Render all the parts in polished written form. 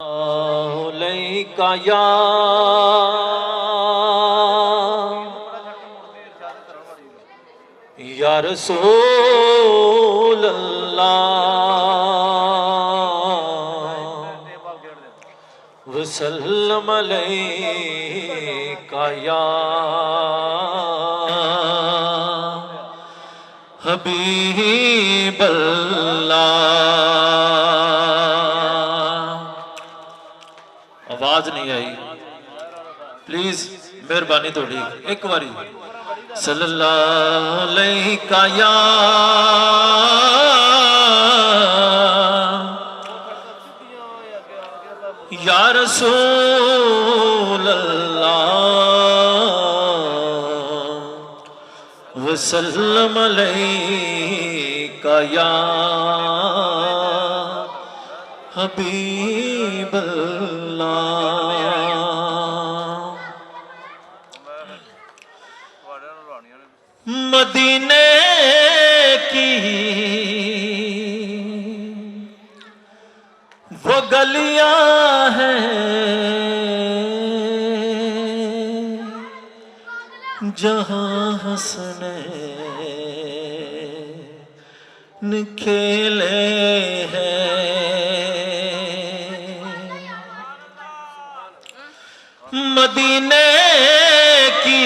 अलैका या रसूल अल्लाह वसल्लम अलैका या हबीब अल्लाह। आवाज नहीं आई, प्लीज मेहरबानी थोड़ी एक बारी। सल्लल्लाहु अलैका या रसूल अल्लाह वसल्लम अलैका या हबीब अल्लाह। मदीने की वो गलियां हैं जहां हसनैन खेले हैं। मदीने की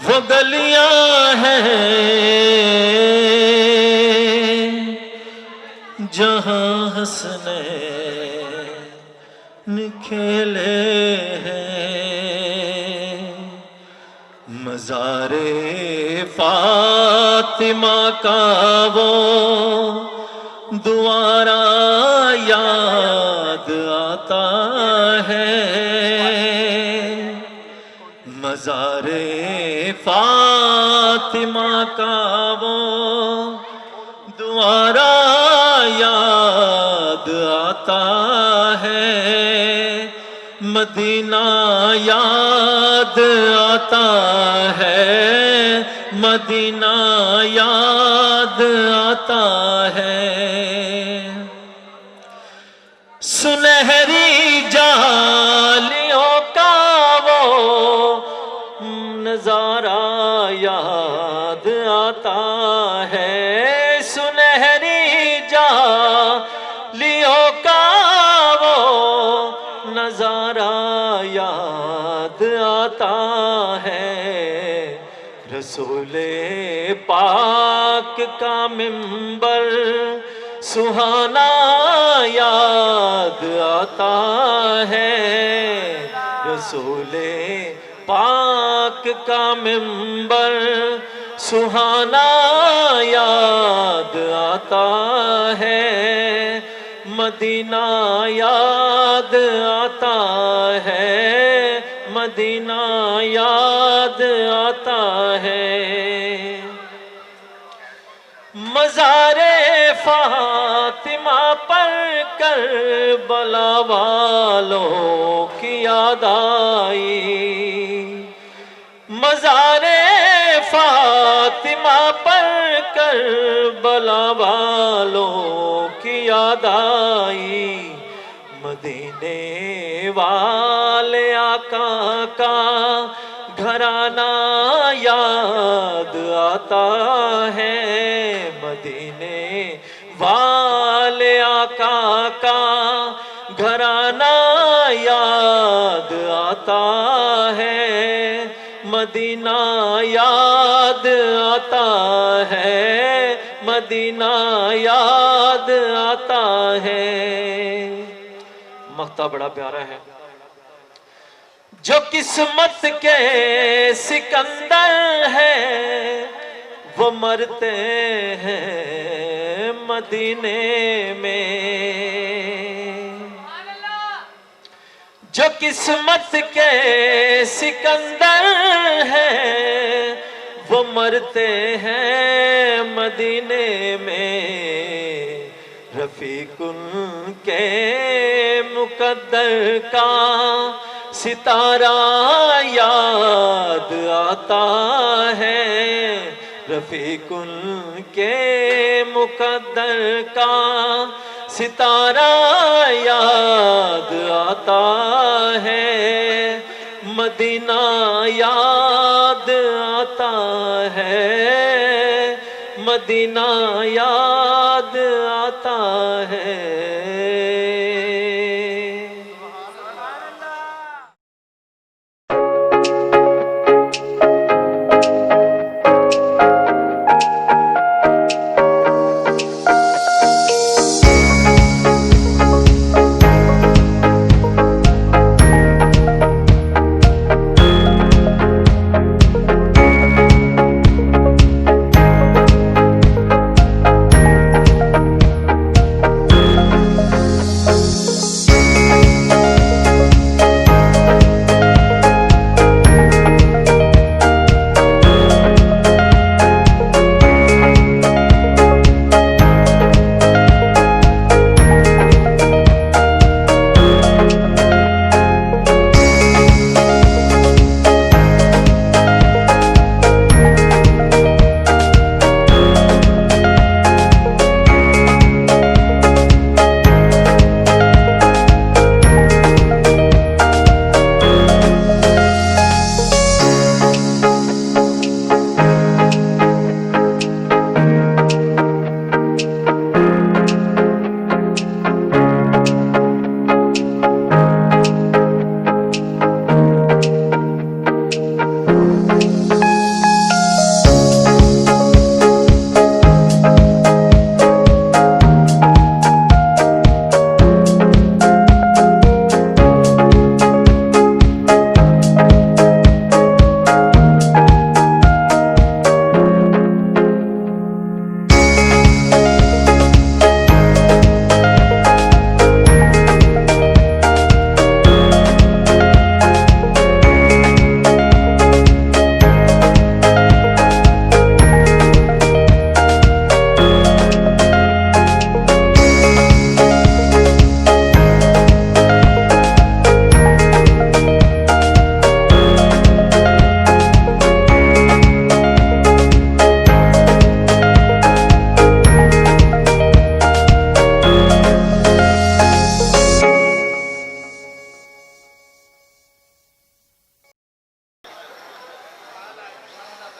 वो गलियां हैं जहां हसनैन खेले हैं। मज़ारे फातिमा का वो दुआरा याद आता है। मज़ारे फातिमा का वो दुआरा याद आता है। मदीना याद आता है, मदीना याद आता है। सुनहरी जालियों का वो नजारा याद आता है। सुनहरी जालियों का वो नजारा याद आता है। रसूले पाक का मिंबर सुहाना याद आता है। रसूले पाक का मिंबर सुहाना याद आता है। मदीना याद आता है, मदीना याद आता है। मज़ारे फातिमा पर करबला वालों की याद आई। मज़ारे फातिमा पर करबला वालों की याद आई। मदीने वाले आका का घराना याद आता है। मदीने वाले आका का घराना याद आता है। मदीना याद आता है, मदीना याद आता है। मक्ता बड़ा प्यारा है। जो किस्मत के सिकंदर है वो मरते हैं मदीने में। जो किस्मत के सिकंदर है वो मरते हैं मदीने में। रफीकुल के मुकद्दर का सितारा याद आता है। रफीकुल के मुकद्दर का सितारा याद आता है, मदीना याद आता है, मदीना याद आता है।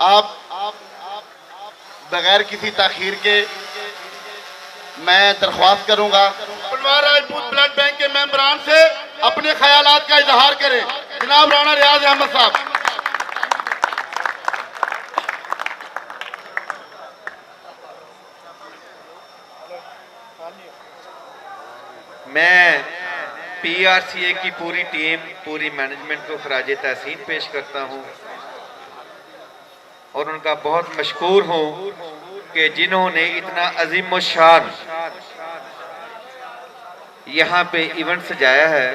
आप बगैर किसी ताखीर के मैं दरख्वास्त करूंगा पनवार राजपूत ब्लड बैंक के मेंबरान से अपने ख्यालात का इजहार करें। जनाब राणा रियाज अहमद साहब। मैं पीआरसीए की पूरी टीम, पूरी मैनेजमेंट को खराज तहसीन पेश करता हूं और उनका बहुत मशकूर हूं कि जिन्होंने इतना अजीम शान यहाँ पे इवेंट सजाया है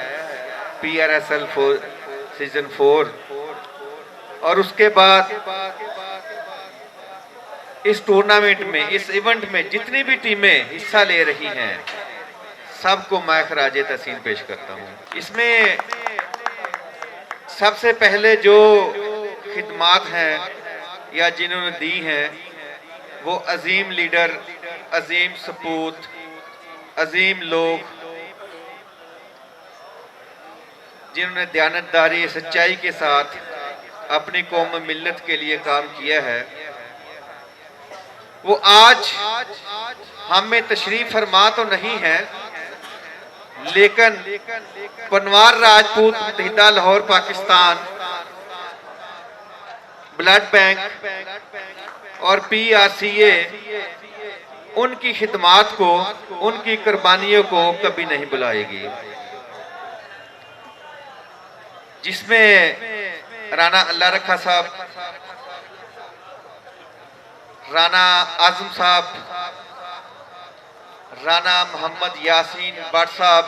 PRSL सीजन 4। और उसके बाद इस टूर्नामेंट में, इस इवेंट में जितनी भी टीमें हिस्सा ले रही हैं सबको मैं खराज तहसीन पेश करता हूँ। इसमें सबसे पहले जो खिदमात हैं या जिन्होंने दी हैं वो अजीम लीडर, अजीम सपूत, अजीम लोग जिन्होंने दयानतदारी, सच्चाई के साथ अपनी कौम मिल्लत के लिए काम किया है, वो आज हम में तशरीफ फरमा तो नहीं है, लेकिन पनवार राजपूत मुत्तहिदा लाहौर पाकिस्तान ब्लड बैंक और PRCA उनकी खिदमात को, उनकी कुर्बानियों को कभी नहीं बुलाएगी। जिसमें राना अल्लाह रखा साहब, राना आजम साहब, राना मोहम्मद यासीन भट्ट साहब,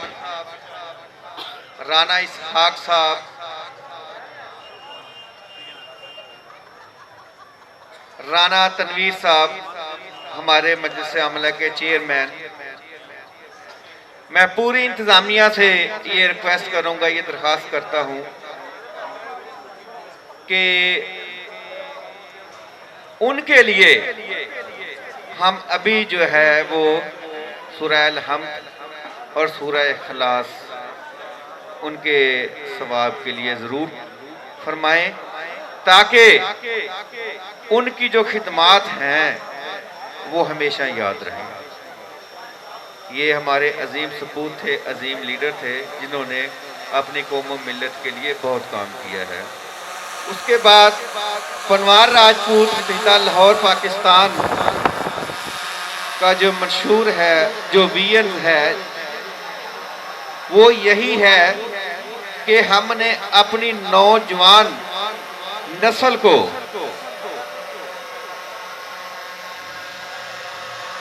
राना इसहाक साहब, राना तनवीर साहब, हमारे मजलिस अमला के चेयरमैन। मैं पूरी इंतजामिया से ये रिक्वेस्ट करूंगा, ये दरख्वास्त करता हूं कि उनके लिए हम अभी जो है वो सूरह अल हम्द और सूरह इखलास उनके सवाब के लिए ज़रूर फरमाएं, ताकि उनकी जो खिदमात हैं वो हमेशा याद रहें। ये हमारे अजीम सपूत थे, अजीम लीडर थे, जिन्होंने अपनी कौम व मिल्लत के लिए बहुत काम किया है। उसके बाद पनवार राजपूत पिता लाहौर पाकिस्तान का जो मशहूर है, जो विजन है, वो यही है कि हमने अपनी नौजवान नस्ल को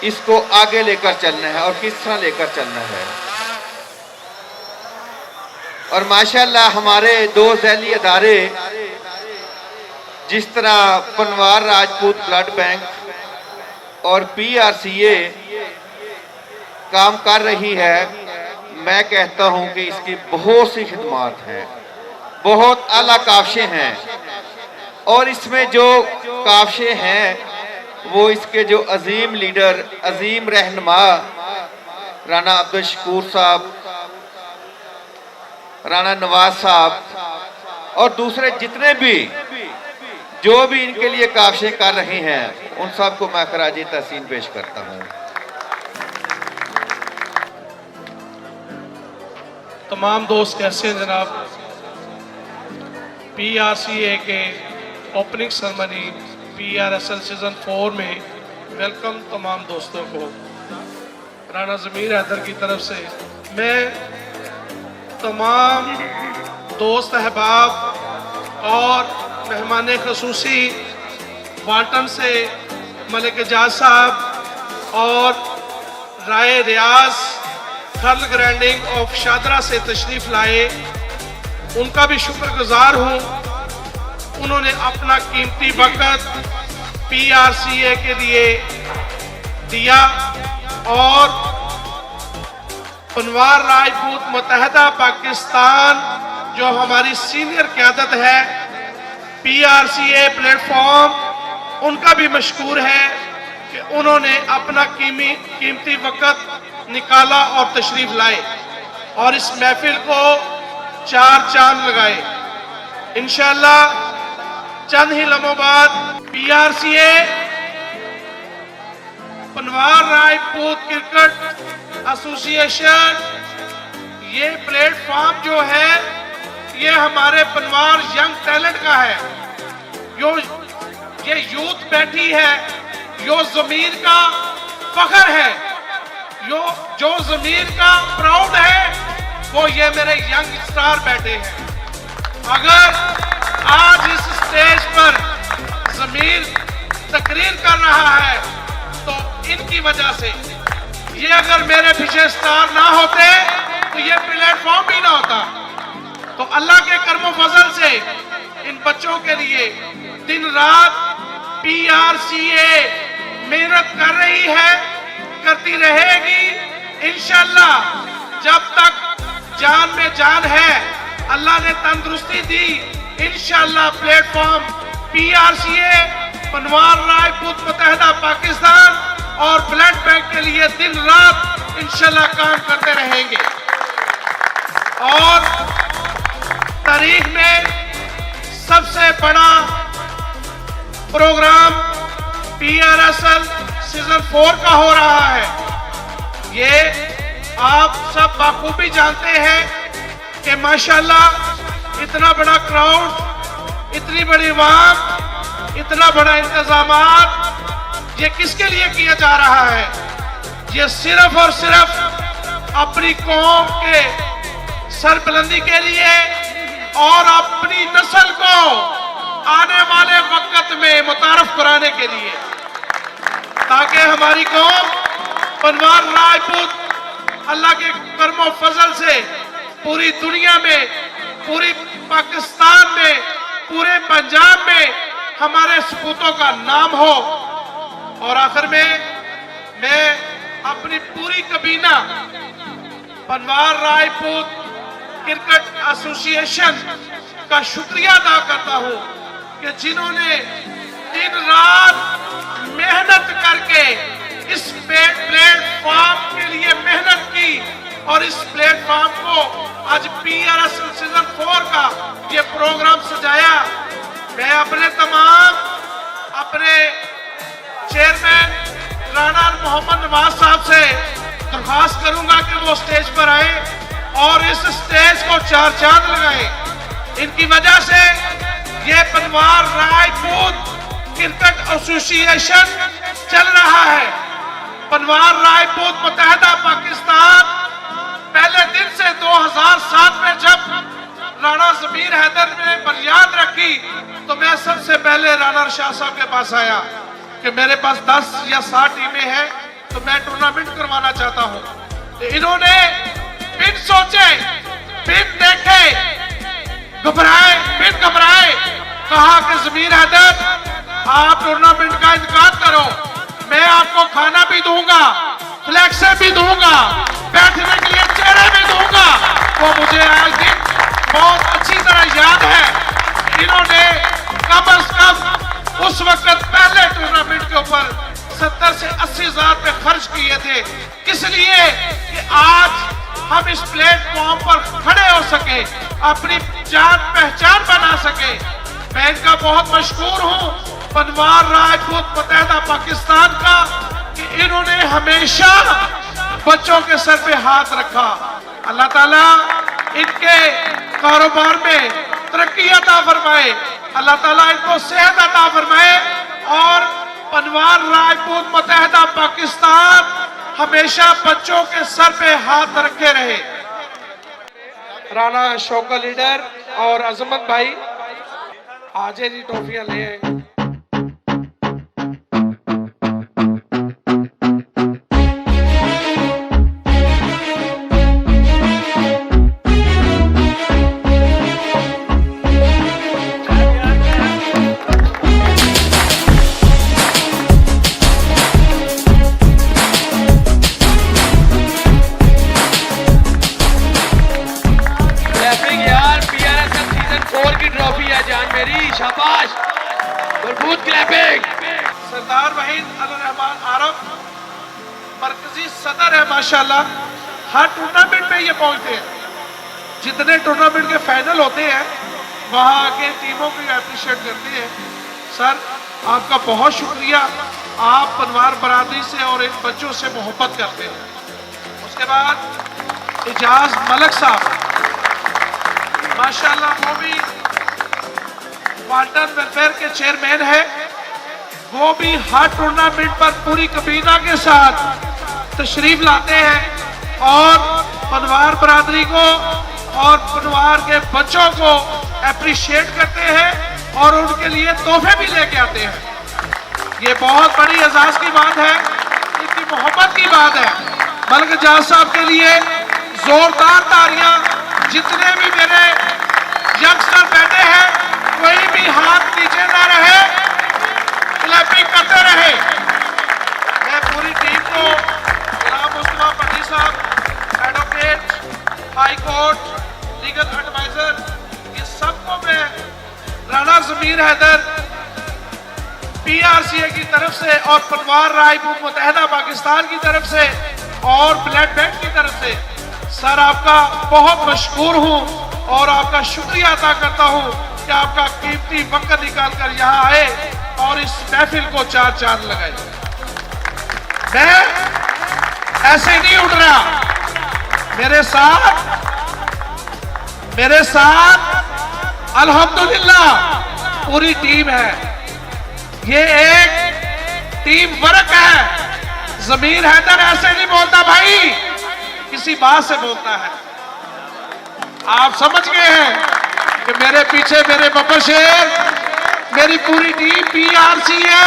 इसको आगे लेकर चलना है और किस तरह लेकर चलना है। और माशाल्लाह हमारे दो झैली अदारे जिस तरह पनवार राजपूत ब्लड बैंक और PRCA काम कर रही है, मैं कहता हूं कि इसकी बहुत सी खिदमात हैं, बहुत आला काविशें हैं। और इसमें जो काविशें हैं वो इसके जो अजीम लीडर, अजीम रहनुमा राना अब्दुल शकूर साहब, राना नवाज साहब और दूसरे जितने भी जो भी इनके लिए काविशें कर रहे हैं, उन सबको मैं खराज तहसीन पेश करता हूं। तमाम दोस्त कैसे हैं जनाब? PRCA के ओपनिंग सेरेमनी PRSL सीजन 4 में वेलकम तमाम दोस्तों को। राना ज़मीर हैदर की तरफ से मैं तमाम दोस्त अहबाब और मेहमान खसूसी वाल्टन से मलिक एजाज साहब और राय रियाज कर्ल ग्रैंडिंग ऑफ शादरा से तशरीफ लाए, उनका भी शुक्रगुजार हूँ। उन्होंने अपना कीमती वक्त PRCA के लिए दिया और पनवार राजपूत मुत्तहदा पाकिस्तान जो हमारी सीनियर क़यादत है, PRCA प्लेटफॉर्म उनका भी मशकूर है कि उन्होंने अपना कीमती वक्त निकाला और तशरीफ लाए और इस महफिल को 4 चांद लगाए। इंशाअल्लाह चंद ही लम्हों बाद PRCA Panwar Rajput cricket association ये प्लेटफॉर्म जो है ये हमारे पनवार यंग टैलेंट का है। ये यूथ बैठी है, यो ज़मीर का फख्र है, जो ज़मीर का प्राउड है वो ये मेरे यंग स्टार बैठे हैं। अगर आज इस स्टेज पर ज़मीर तकरीर कर रहा है तो इनकी वजह से, ये अगर मेरे पीछे स्टार ना होते तो ये प्लेटफॉर्म भी ना होता। तो अल्लाह के कर्मो फजल से इन बच्चों के लिए दिन रात PRCA मेहनत कर रही है, करती रहेगी इंशाअल्लाह। जब तक जान में जान है, अल्लाह ने तंदुरुस्ती दी, इंशाअल्लाह प्लेटफॉर्म PRCA पनवार राजपूत मुत्तहदा पाकिस्तान और ब्लड बैंक के लिए दिन रात इंशाअल्लाह काम करते रहेंगे। और तारीख में सबसे बड़ा प्रोग्राम PRSL सीजन 4 का हो रहा है। ये आप सब बाखूबी जानते हैं कि माशाल्लाह इतना बड़ा क्राउड, इतनी बड़ी आवाम, इतना बड़ा इंतजामात, ये किसके लिए किया जा रहा है? ये सिर्फ और सिर्फ अपनी कौम के सरबुलंदी के लिए और अपनी नस्ल को आने वाले वक्त में मुतारफ कराने के लिए, ताकि हमारी कौम पनवार राजपूत अल्लाह के कर्मो फजल से पूरी दुनिया में, पूरी पाकिस्तान में, पूरे पंजाब में हमारे सपूतों का नाम हो। और आखिर में मैं अपनी पूरी कबीना पनवार राजपूत क्रिकेट एसोसिएशन का शुक्रिया अदा करता हूं कि जिन्होंने दिन रात मेहनत करके इस प्लेटफॉर्म के लिए मेहनत की और इस प्लेटफॉर्म को आज PRSL सीजन 4 का ये प्रोग्राम सजाया। मैं अपने चेयरमैन राणा मोहम्मद नवाज साहब से दरख्वास्त करूंगा कि वो स्टेज पर आए और इस स्टेज को चार चांद लगाए। इनकी वजह से ये पनवार रायपूत क्रिकेट एसोसिएशन चल रहा है। पनवार रायपूत मुत्तहदा पाकिस्तान पहले दिन से 2007 में जब राणा ज़मीर हैदर ने बुनियाद रखी तो मैं सबसे पहले राणा शाह साहब के पास आया कि मेरे पास 10 या 7 टीमें हैं तो मैं टूर्नामेंट करवाना चाहता हूं। तो इन्होंने बिन सोचे बिन देखे बिन घबराए कहा कि ज़मीर हैदर आप टूर्नामेंट का इंतकाम करो, मैं आपको खाना भी दूंगा, फ्लैक्सें भी दूंगा, बैठने के लिए चेहरे भी दूंगा। वो मुझे आज दिन बहुत अच्छी तरह याद है। इन्होंने कम अज कम उस वक्त पहले टूर्नामेंट के ऊपर 70 से 80 हजार रुपए खर्च किए थे, किस लिए कि आज हम इस प्लेटफॉर्म पर खड़े हो सके, अपनी जान पहचान बना सके। मैं इनका बहुत मशहूर हूं पनवार राजपूत मुत्तहदा पाकिस्तान का कि इन्होंने हमेशा बच्चों के सर पे हाथ रखा। अल्लाह ताला इनके कारोबार में तरक्की अता फरमाए, अल्लाह ताला इनको सेहत अता फरमाए और पनवार राजपूत मुत्तहदा पाकिस्तान हमेशा बच्चों के सर पे हाथ रखे रहे। राणा अशोक का लीडर और अजमत भाई आज जी ट्रॉफियां ले आए। शाबाश, भरपूर क्लैपिंग। सरदार वहीद अल रहमान आरफ मरकजी सदर है माशाल्लाह, हर टूर्नामेंट में ये पहुंचते हैं। जितने टूर्नामेंट के फाइनल होते हैं वहां आके टीमों को अप्रिशिएट करते हैं। सर आपका बहुत शुक्रिया, आप पनवार बरादरी से और इन बच्चों से मोहब्बत करते हैं। उसके बाद इजाज मलक साहब माशाल्लाह, वो भी वाल्टन वेलफेयर के चेयरमैन है, वो भी हर टूर्नामेंट पर पूरी कबीना के साथ तशरीफ लाते हैं और पनवार बरादरी को और पनवार के बच्चों को अप्रिशिएट करते हैं और उनके लिए तोहफे भी लेके आते हैं। ये बहुत बड़ी एजाज की बात है, इनकी मोहब्बत की बात है। मलिक एजाज साहब के लिए जोरदार तालियां। जितने भी मेरे यंगस्टर बैठे हैं कोई भी हाथ नीचे ना रहे, क्लैपिंग करते रहे। मैं पूरी टीम को गुलाम मुस्तफा पट्टी साहब, advocate, high court, legal adviser, ये सबको मैं राणा ज़मीर हैदर PRCA की तरफ से और पनवार रायपूत मुत्तहदा पाकिस्तान की तरफ से और ब्लड बैंक की तरफ से सर आपका बहुत मशकूर हूँ और आपका शुक्रिया अदा करता हूँ कि आपका कीमती वक्त निकाल कर यहाँ आए और इस महफिल को चार चांद लगाए। मैं ऐसे नहीं उठ रहा, मेरे साथ अल्हम्दुलिल्लाह पूरी टीम है। ये एक टीम वर्क है। ज़मीर हैदर ऐसे नहीं बोलता भाई, किसी बात से बोलता है। आप समझ गए हैं कि मेरे पीछे मेरे बब्बर शेर, मेरी पूरी टीम PRCA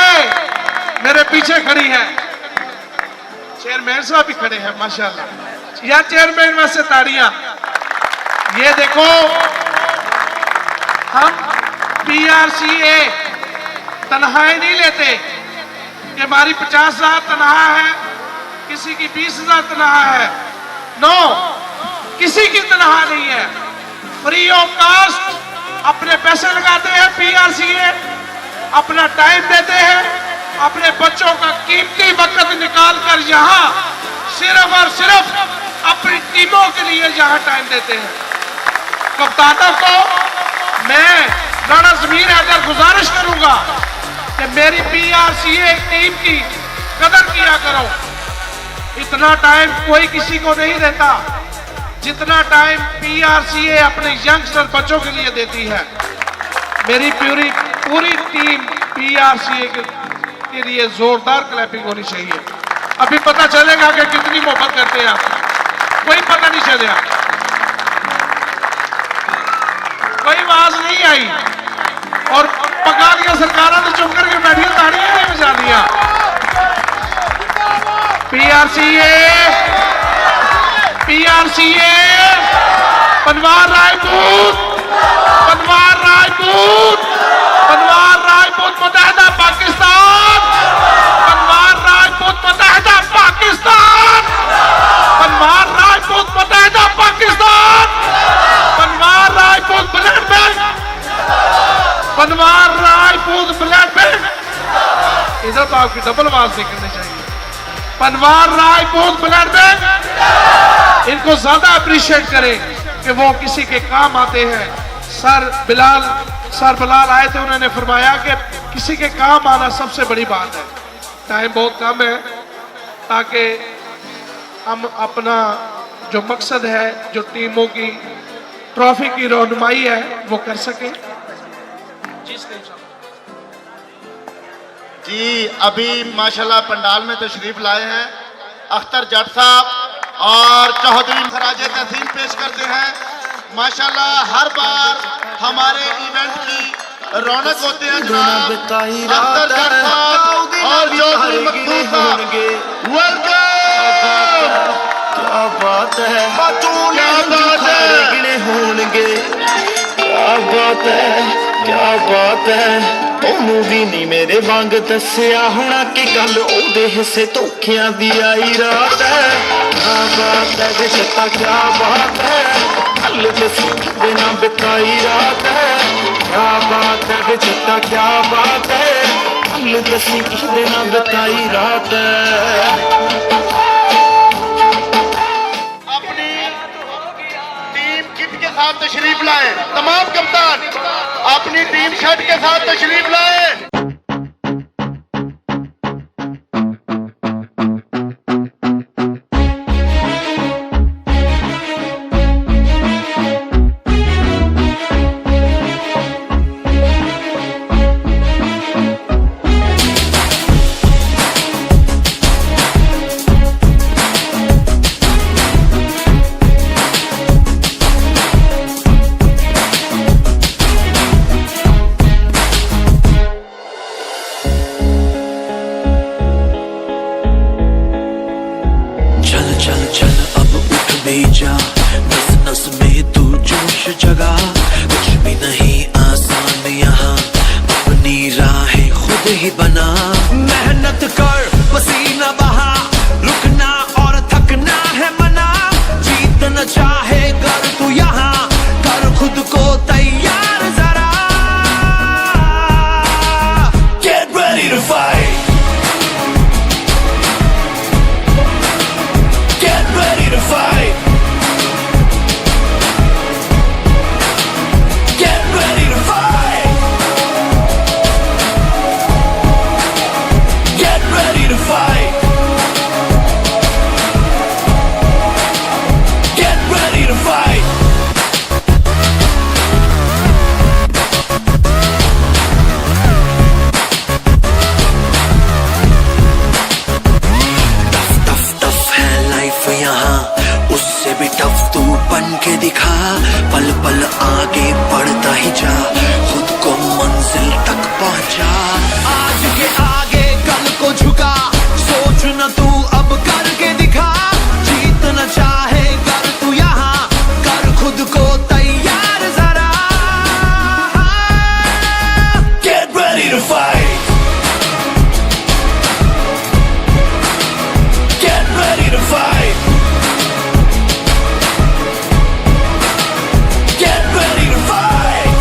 मेरे पीछे खड़ी है। चेयरमैन साहब भी खड़े हैं माशाल्लाह। या चेयरमैन में से ताड़ियां। ये देखो, हम PRCA तनख्वाही नहीं लेते कि हमारी 50,000 तनख्वाह है, किसी की 20,000 तनख्वाह है। नो, किसी की तनख्वाह नहीं है। फ्री ऑफ कास्ट अपने पैसे लगाते हैं PRCA, अपना टाइम देते हैं, अपने बच्चों का कीमती वक्त निकाल कर यहाँ सिर्फ और सिर्फ अपनी टीमों के लिए जहां टाइम देते हैं। कप्तानों को मैं राणा जमीर हैदर गुजारिश करूंगा कि मेरी PRCA टीम की कदर किया करो। इतना टाइम कोई किसी को नहीं देता जितना टाइम PRCA अपने यंगस्टर बच्चों के लिए देती है। मेरी पूरी टीम PRCA के लिए जोरदार क्लैपिंग होनी चाहिए। अभी पता चलेगा कि कितनी मोहब्बत करते हैं आप, कोई पता नहीं चलेगा, कोई आवाज नहीं आई और पका लिया सरकारों ने, चुप करके बैठी ताड़ियां नहीं बजा दिया। PRCA पनवार राजपूत मुत्तहिदा पाकिस्तान, पनवार राजपूत मुत्तहिदा पाकिस्तान, पनवार राजपूत मुत्तहिदा Pakistan, Panwar Rajput blood bank, Panwar Rajput blood bank. इधर तो आपकी डबल आवाज निकलनी चाहिए। पनवार राजपूत ब्लड बैंक, इनको ज्यादा अप्रिशिएट करें कि वो किसी के काम आते हैं। सर बिलाल आए थे, उन्होंने फरमाया कि किसी के काम आना सबसे बड़ी बात है। टाइम बहुत कम है ताकि हम अपना जो मकसद है, जो टीमों की ट्रॉफी की रहनुमाई है, वो कर सके। जी अभी माशाल्लाह पंडाल में तशरीफ लाए हैं अख्तर जट साहब और चौधरी खराज तहसीन पेश करते हैं। माशाल्लाह हर बार हमारे इवेंट की रौनक होते हैं जनाब अख्तर जट साहब और चौधरी मकसूद साहब। वेलकम। क्या बात है, क्या बात है। ਉਹਨੂੰ ਵੀ ਨਹੀਂ ਮੇਰੇ ਵਾਂਗ ਦੱਸਿਆ ਹੋਣਾ ਕਿ ਗੱਲ ਉਹਦੇ ਹਿੱਸੇ ਧੋਖਿਆਂ ਦੀ ਆਈ ਰਾਤ ਹੈ। क्या बात है बेचता, क्या बात है, कल के सीधे ना बिताई रात है। क्या बात है बेचता, क्या बात है, कल के सीधे ना बिताई रात है। साथ तशरीफ लाए तमाम कप्तान, अपनी टीम शर्ट के साथ तशरीफ लाए। जा नस नस में तू जोश जगा, कुछ भी नहीं आसान यहाँ, अपनी राहें खुद ही बना। मेहनत कर पसीना बहा, रुकना और थकना है मना, जीतना चाहे कर तू यहाँ, कर खुद को तैयार जरा। Get ready to fight, get ready to fight, get ready to fight, get ready to fight, get ready to fight. यहाँ उससे भी टफ तू बन के दिखा, पल पल आगे बढ़ता ही जा, खुद को मंजिल तक पहुंचा। आज के आगे कल को झुका, सोच न तू अब करके दिखा, जीतना चाहे कर तू यहाँ, कर खुद को तैयार जरा। Get ready to fight, get ready to fight, get ready to fight,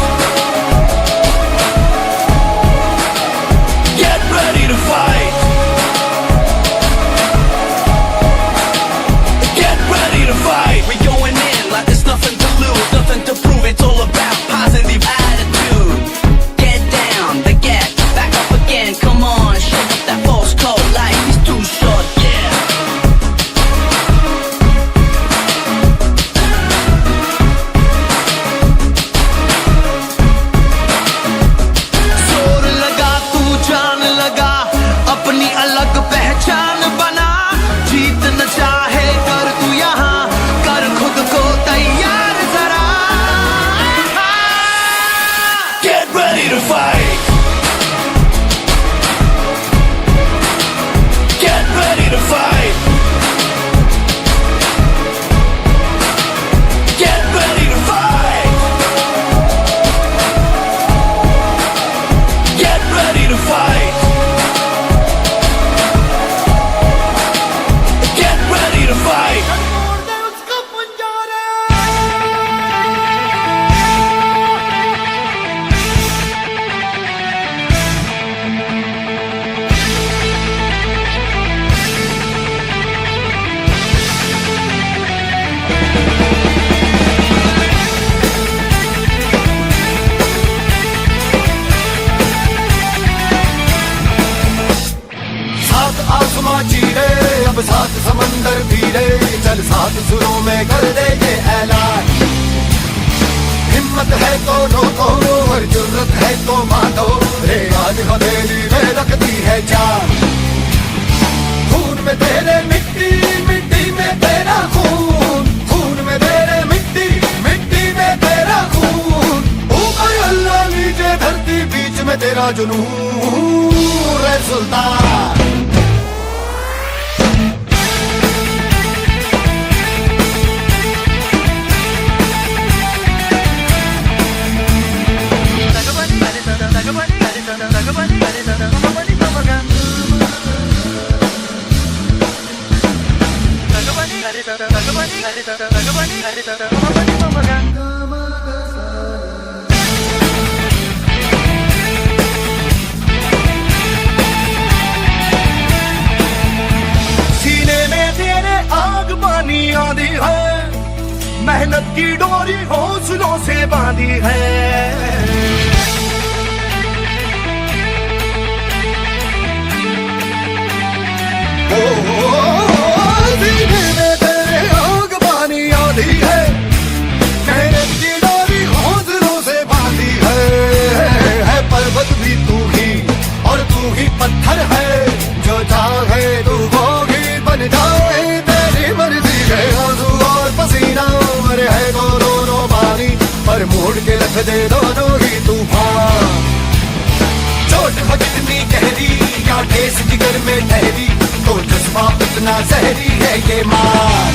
चल सात सुरों में कर दे ये ऐलान। हिम्मत है तो रोको और जुर्रत है तो मानो, रे आज हवेली में रखती है जान। खून में तेरे मिट्टी, मिट्टी में तेरा खून, खून में तेरे मिट्टी, मिट्टी में तेरा खून। ऊपर अल्लाह नीचे धरती बीच में तेरा जुनून, रे सुल्तान। सीने में तेरे आग पानी आंधी है, मेहनत की डोरी हौसलों से बांधी है। सीने में तेरे आग पानी आंधी है, मेहनत की डोरी हौसलों से बांधी है। पर्वत भी तू ही और तू ही पत्थर है, जो चाहे तू वो ही बन जाए, तेरी मर्जी है। आंसू और पसीना मरे है तो दोनों पानी, पर मोड़ के रख दे दोनों ही तूफान। चोट हो कितनी गहरी या ठेस जिगर में ठहरी, तो जज्बा इतना जहरी है ये मान।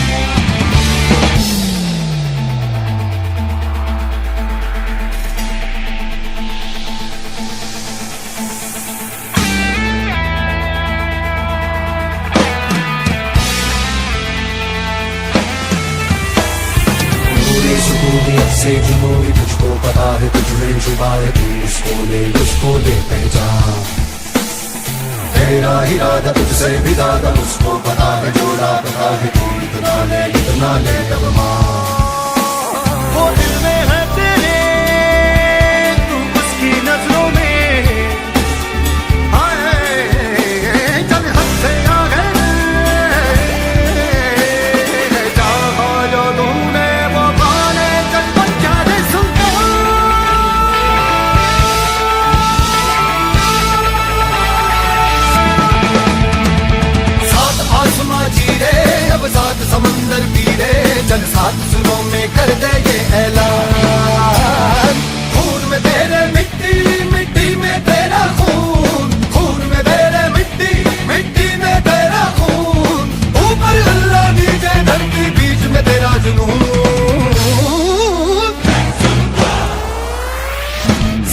से जुनूनी तुझको पता है, तुझमें छुपा है, तू उसको ले पहचान। तेरा इरादा तुझसे भी ज्यादा उसको पता है, जोड़ा पता है, तू इतना ले तब वो दिल में है तेरे, तू उसकी नजरों में आए, चल हद से आगे चाहा जो तूने वो पाने, चल बच्चा रे सुल्तान। सात आसमां चीरे अब सात समंदर पीरे, चल सात सुरों में कर दे ये ऐलान। खून में तेरे मिट्टी, मिट्टी में तेरा खून, खून में तेरे मिट्टी, मिट्टी में तेरा खून। ऊपर अल्लाह नीचे धरती बीच में तेरा जुनून।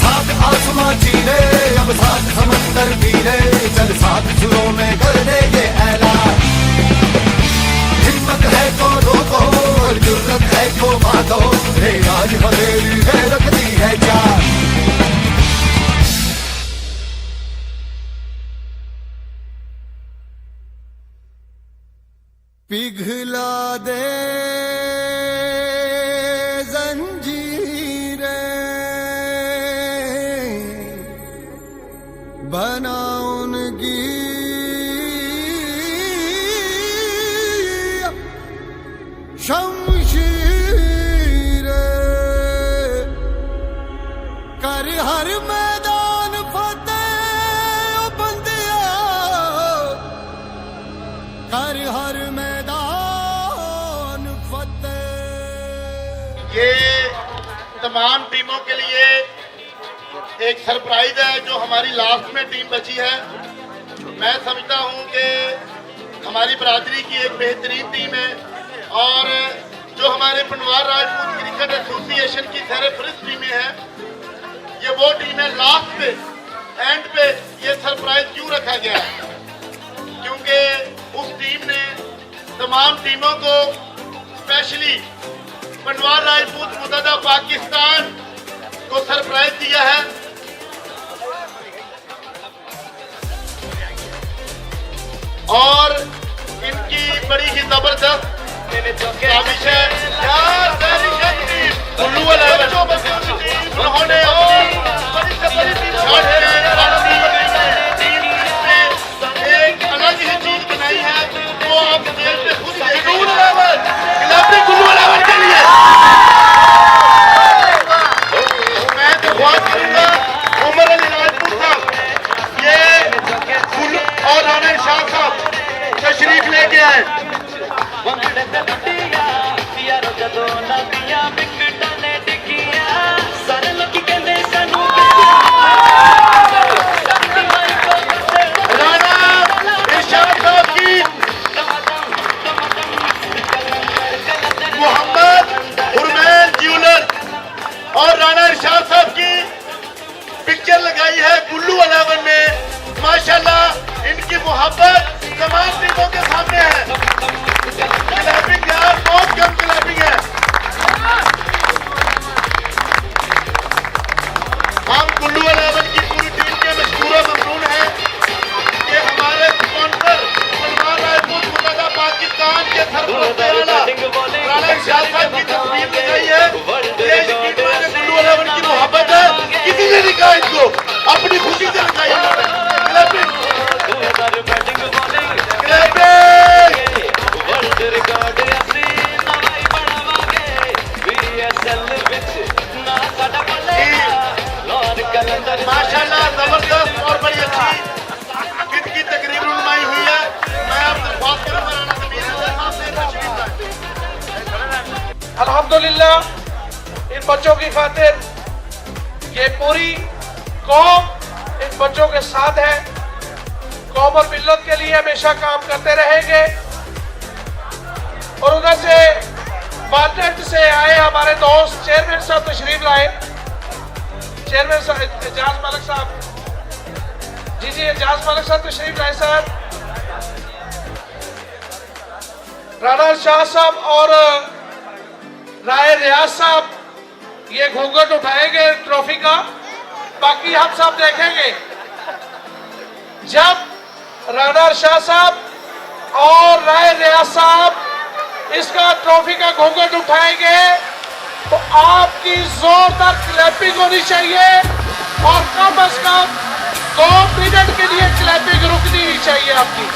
सात आसमां चीरे अब सात समंदर पीरे, चल सात सुरों में कर दे ये ऐलान। हिम्मत है तो रोको और जुर्रत है तो मानो, रे आज हवेली में रखती है जान। पिघला दे जंजीरें, बना उनकी शमशीर, कर हर मैदान फतेह ओ बंदिया, कर हर मैदान फतेह। ये तमाम टीमों के लिए एक सरप्राइज है, जो हमारी लास्ट में टीम बची है। मैं समझता हूं कि हमारी बरादरी की एक बेहतरीन टीम है, और जो हमारे पनवार राजपूत क्रिकेट एसोसिएशन की सरफरिस्त टीमें हैं, ये वो टीम है लास्ट पे, एंड पे ये सरप्राइज क्यों रखा गया है, क्योंकि उस टीम ने तमाम टीमों को, स्पेशली पनवार राजपूत मुत्तहदा पाकिस्तान को सरप्राइज दिया है। और इनकी बड़ी ही जबरदस्त काबिश है। उन्होंने बड़ी से बड़ी एक अलग ही चीज बनाई है, वो आप देख के खुद राणा इरशाद साहब की मोहम्मद हुरमैन ज्वेलर और राणा इरशाद साहब की पिक्चर लगाई है गुल्लू 11 में। माशाल्लाह इनकी मोहब्बत तमाम टीमों के सामने है। क्लैपिंग यार, बहुत कम क्लैपिंग है। हम गुल्लू 11 की पूरी टीम के मशकूर ममनून हैं कि हमारे स्पॉन्सर सलमान राजपूत मुल्ला पाकिस्तान के सरपरस्त आला राणा इरशाद साहब की तस्वीर लगाई है। ये यकीन माने गुल्लू 11 की मोहब्बत है, किसी ने नहीं कहा इसको, अपनी खुशी से लगाई इन्होंने। क्लैपिंग माशाल्लाह जबरदस्त और बड़ी अच्छी इनकी तकरीब रुनमाई हुई है। मैं आपसे बात करूंगा राणा जमीर साहब से तशरीफ लाएं। अल्हम्दुलिल्लाह इन बच्चों की खातिर ये पूरी कौम इन बच्चों के साथ है। कौम और मिल्लत के लिए हमेशा काम करते रहेंगे। और उधर से पार्लियामेंट से आए हमारे दोस्त चेयरमैन साहब तशरीफ लाए। चेयरमैन साहब एजाज मलिक साहब, जी एजाज मलिक साहब तशरीफ लाए साहब। राणा शाह साहब और राय रियाज साहब ये घूंघट उठाएंगे ट्रॉफी का, बाकी हम सब देखेंगे। जब राणा शाह साहब और राय रियाज साहब इसका ट्रॉफी का घूंघट उठाएंगे तो आपकी जोरदार क्लैपिंग होनी चाहिए और कम से कम 2 मिनट के लिए क्लैपिंग रुकनी ही चाहिए आपकी।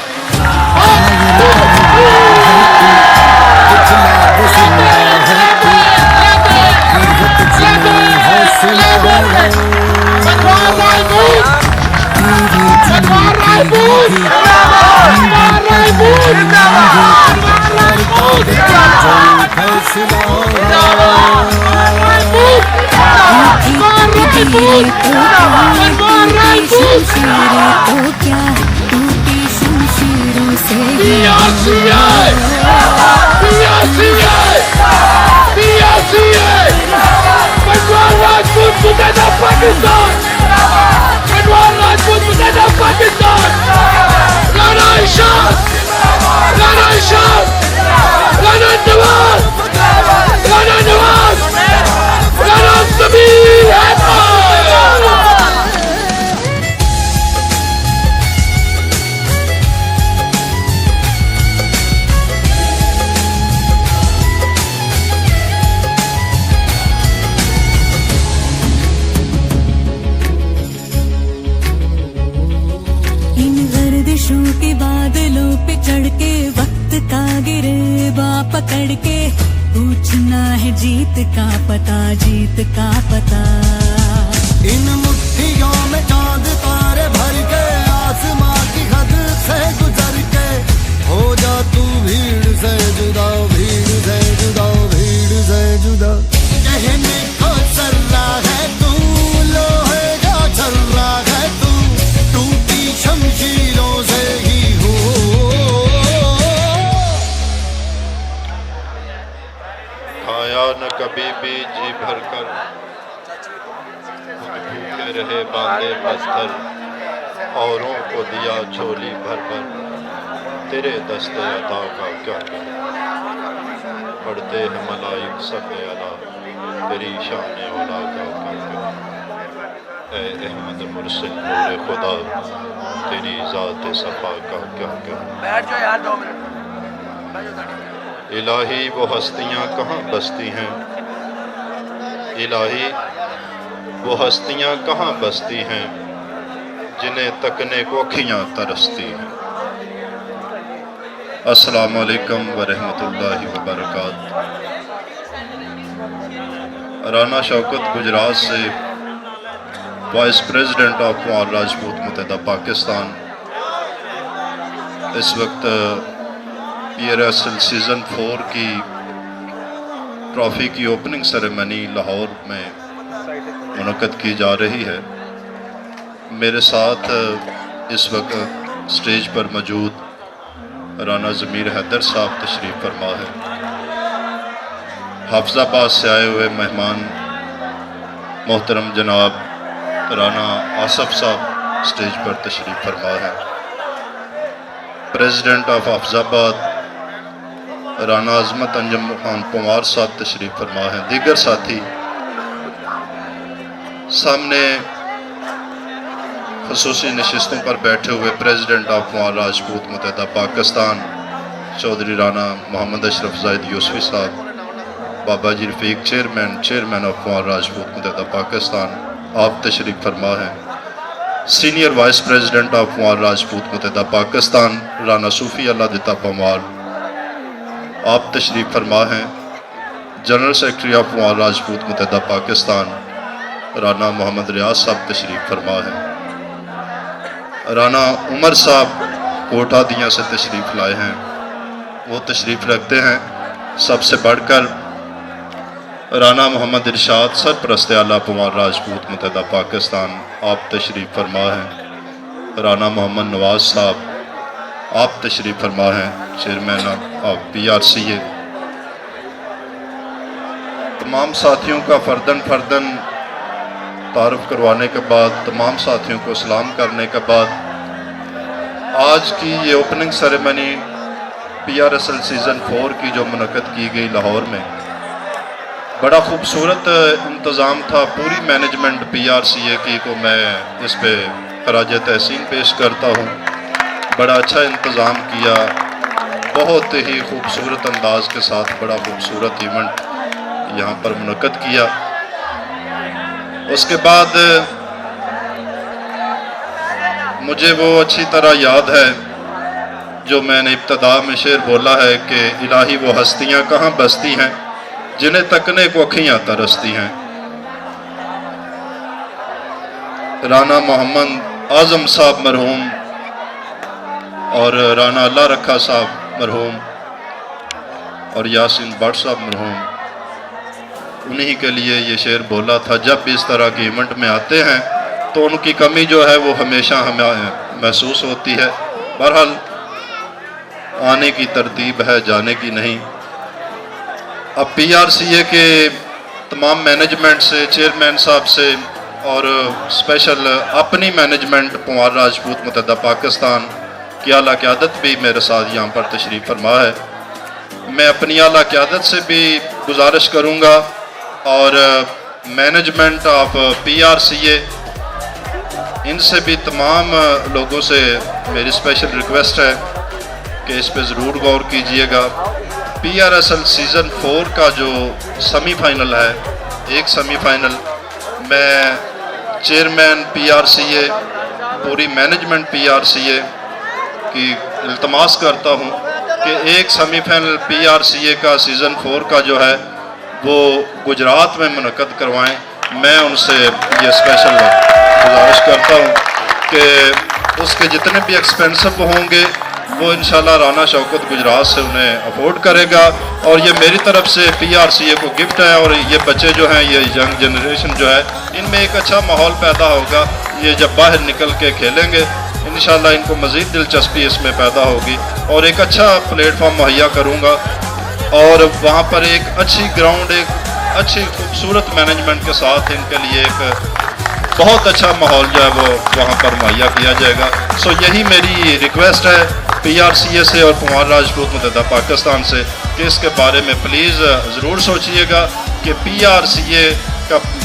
के बादलों पे चढ़ के वक्त का गिरेबा पकड़ के पूछना है जीत का पता, जीत का पता। इन मुट्ठियों में चांद तारे भर के आसमां की हद से गुजर के हो जा तू भीड़ से जुदा, भीड़ से जुदा, भीड़ से जुदा। कहने को चल रहा है तू, लोहे का चल रहा है तू, टूटी शमशीरों से ही हो। खाया न कभी भी जी भर कर, भूखे रहे बांधे पत्थर, औरों को दिया झोली भर भर, तेरे दस्ते अता का क्या करें। पढ़ते हैं मलाइक सल्ले अला, तेरी शान औला का क्या करें। ऐ अहमद मुरसिल नूर खुदा, तेरी ज़ात सफ़ा का क्या करें। बैठ जाओ यार 2 मिनट। इलाही वो हस्तियाँ कहाँ बसती हैं, इलाही वो हस्तियाँ कहाँ बसती हैं, जिन्हें तकने को अखियाँ तरसती हैं। अस्सलामु अलैकुम व रहमतुल्लाहि व बरकातहू। राना शौकत गुजरात से वाइस प्रेसिडेंट ऑफ कुंवर राजपूत मुत्तहिदा पाकिस्तान इस वक्त PRSL सीज़न 4 की ट्रॉफ़ी की ओपनिंग सेरेमनी लाहौर में मुनक़्क़द की जा रही है। मेरे साथ इस वक्त स्टेज पर मौजूद राना ज़मीर हैदर साहब तशरीफ़ फरमा है। हाफिज़ाबाद से आए हुए मेहमान मोहतरम जनाब राना आसफ साहब स्टेज पर तशरीफ़ फरमा है। प्रेसिडेंट ऑफ हाफिज़ाबाद राना अज़मत अंजम खान पंवार साहब तशरीफ़ फरमा है। दीगर साथी सामने ख़ुसूसी नशिस्तों पर बैठे हुए प्रेसिडेंट ऑफ पंवार राजपूत मुत्तहिदा पाकिस्तान चौधरी राना मोहम्मद अशरफ ज़ाहिद यूसुफ़ी साहब, बाबा जी रफ़ीक चेयरमैन ऑफ पंवार राजपूत मुत्तहिदा पाकिस्तान आप तशरीफ़ फरमा हैं। Senior vice president of Panwar Rajput मुत्तहिदा पाकिस्तान राना सूफ़ी अल्लाह दिता पंवार आप तशरीफ़ फरमा हैं। General secretary of Panwar Rajput मुत्तहिदा पाकिस्तान राना मोहम्मद रियाज साहब तशरीफ़ फरमा हैं। राना उमर साहब कोटा दियाँ से तशरीफ़ लाए हैं, वो तशरीफ़ रखते हैं। सबसे बढ़कर राना मोहम्मद इरशाद सरपरस्त आला पंवार राजपूत मुत्तहिदा पाकिस्तान आप तशरीफ़ फरमा हैं। राना मोहम्मद नवाज साहब आप तशरीफ़ फरमा हैं, चेयरमैन ऑफ PRCA। तमाम साथियों का फर्दन तारुफ करवाने के बाद, तमाम साथियों को सलाम करने के बाद, आज की ये ओपनिंग सेरेमनी PRSL सीज़न 4 की जो मुनक़्क़द की गई लाहौर में, बड़ा खूबसूरत इंतज़ाम था। पूरी मैनेजमेंट PRCA की को मैं इस पे खराज तहसीन पेश करता हूँ। बड़ा अच्छा इंतज़ाम किया, बहुत ही खूबसूरत अंदाज के साथ बड़ा खूबसूरत इवेंट यहाँ पर मुनक़्क़द किया। उसके बाद मुझे वो अच्छी तरह याद है जो मैंने इब्तदा में शेर बोला है कि इलाही वो हस्तियाँ कहाँ बसती हैं जिन्हें तकने को अखियाँ तरसती हैं। राना मोहम्मद आज़म साहब मरहूम और राना अल्लाह रखा साहब मरहूम और यासीन भट्ट साहब मरहूम, उन्हीं के लिए ये शेर बोला था। जब भी इस तरह के इवेंट में आते हैं तो उनकी कमी जो है वो हमेशा हमें महसूस होती है। बहरहाल आने की तरतीब है, जाने की नहीं। अब PRCA के तमाम मैनेजमेंट से, चेयरमैन साहब से और स्पेशल अपनी मैनेजमेंट पंवार राजपूत मुत्तहिदा पाकिस्तान की आला क़यादत भी मेरे साथ यहाँ पर तशरीफ़ फरमा है। मैं अपनी आला क़यादत से भी गुजारिश करूँगा और मैनेजमेंट ऑफ PRCA इनसे भी, तमाम लोगों से मेरी स्पेशल रिक्वेस्ट है कि इस पे ज़रूर गौर कीजिएगा। PRSL सीज़न 4 का जो सेमीफाइनल है, एक सेमीफाइनल, मैं चेयरमैन PRCA, पूरी मैनेजमेंट PRCA की इल्तमास करता हूँ कि एक सेमीफाइनल PRCA का सीज़न 4 का जो है वो गुजरात में मुनक़्क़द करवाएं। मैं उनसे ये स्पेशल गुजारिश करता हूँ कि उसके जितने भी एक्सपेंसिव होंगे वो इंशाल्लाह राना शौकत गुजरात से उन्हें अफोर्ड करेगा। और ये मेरी तरफ से PRCA को गिफ्ट है। और ये बच्चे जो हैं, ये यंग जनरेशन जो है, इनमें एक अच्छा माहौल पैदा होगा। ये जब बाहर निकल के खेलेंगे इंशाल्लाह इनको मज़ीद दिलचस्पी इसमें पैदा होगी और एक अच्छा प्लेटफॉर्म मुहैया करूँगा। और वहाँ पर एक अच्छी ग्राउंड, एक अच्छी खूबसूरत मैनेजमेंट के साथ इनके लिए एक बहुत अच्छा माहौल जो है वो वहाँ पर मुहैया किया जाएगा। सो यही मेरी रिक्वेस्ट है PRCA से और पंवार राजपूत मुत्तहिदा पाकिस्तान से कि इसके बारे में प्लीज़ ज़रूर सोचिएगा कि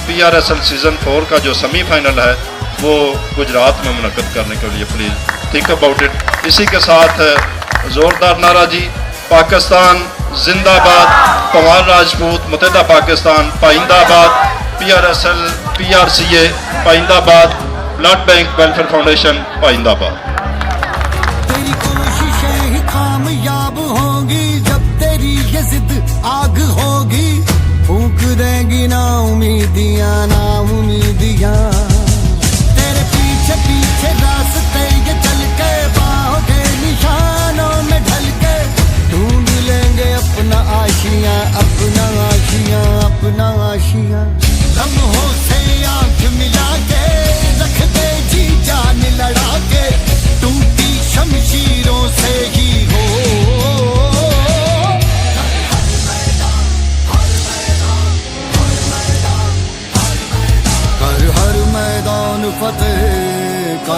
PRSL सीज़न 4 का जो सेमीफाइनल है वो गुजरात में मुनक़्क़द करने के लिए प्लीज़ थिंक अबाउट इट। इसी के साथ ज़ोरदार नारा जी, पाकिस्तान जिंदाबाद, पंवार राजपूत मुत्तहिदा पाकिस्तान पाइंदाबाद, PRCA पाइंदाबाद, ब्लड बैंक वेलफेयर फाउंडेशन पाइंदाबाद। तेरी कोशिशें ही कामयाब होंगी जब तेरी ये जिद आग होगी। फूंक देंगी ना उम्मीदियां, ना उम्मीदियां। तेरे पीछे पीछे रास्ते ये चल के, बाहों के निशानों में ढल के ढूंढ लेंगे अपना आशियां, अपना आशियां।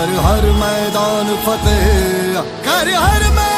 कर हर मैदान फतेह, कर हर मैदान